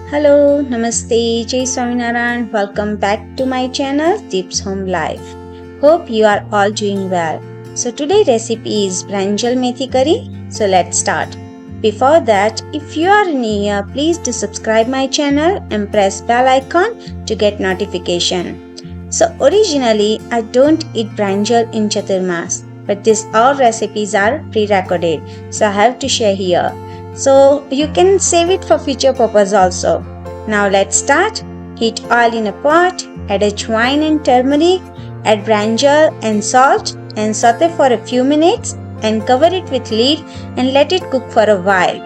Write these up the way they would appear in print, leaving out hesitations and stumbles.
Hello, Namaste, Jai Swaminarayan. Welcome back to my channel Tips Home Life. Hope you are all doing well. So today's recipe is Brinjal Methi curry. So let's start. Before that, if you are new here, please do subscribe my channel and press bell icon to get notification. So originally, I don't eat brinjal in Chaturmas, but these all recipes are pre-recorded, so I have to share here. So you can save it for future purpose also. Now let's start. Heat oil in a pot, add ajwain and turmeric, add brinjal and salt and saute for a few minutes and cover it with lid and let it cook for a while.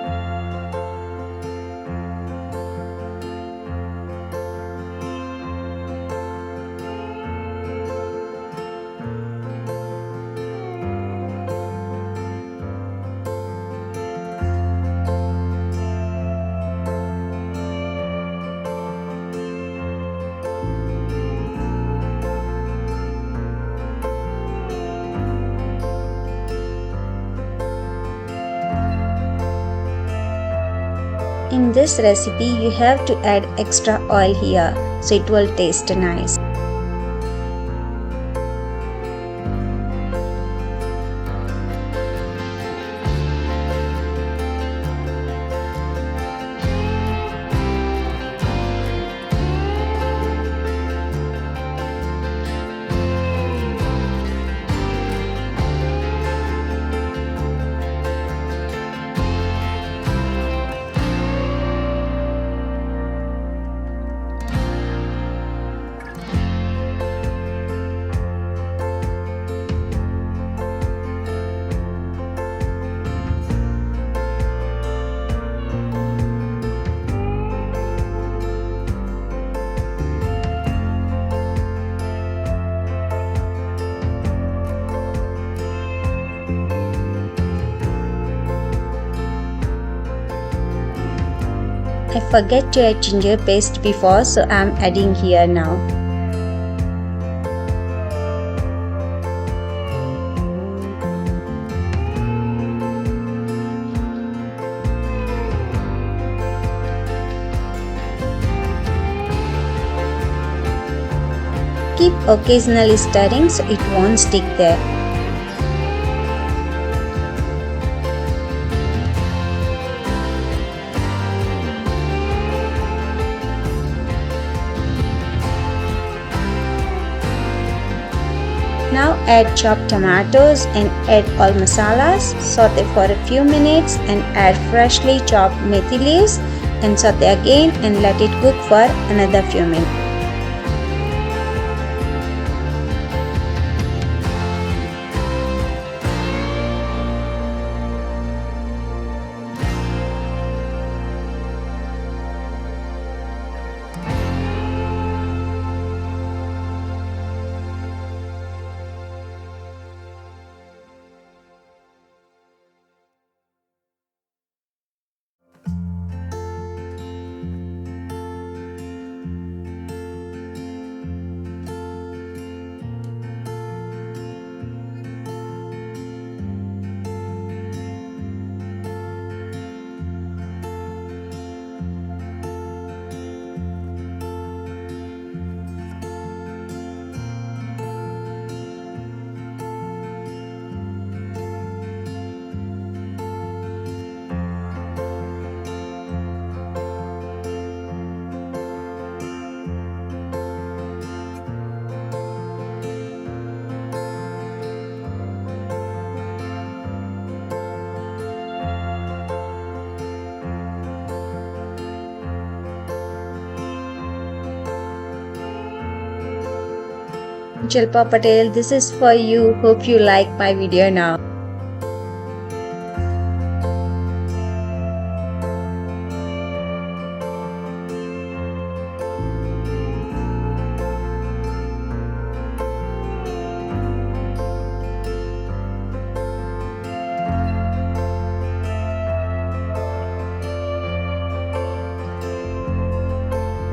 In this recipe, you have to add extra oil here, so it will taste nice. I forget to add ginger paste before, so I am adding here now. Keep occasionally stirring so it won't stick there. Now add chopped tomatoes and add all masalas, saute for a few minutes and add freshly chopped methi leaves and saute again and let it cook for another few minutes. Jalpa Patel, this is for you. Hope you like my video now.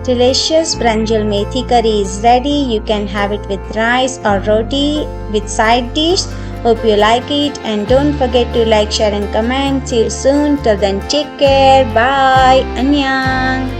Delicious Brinjal Methi curry is ready. You can have it with rice or roti with side dish. Hope you like it and don't forget to like, share and comment. See you soon. Till then, take care. Bye. Annyeong.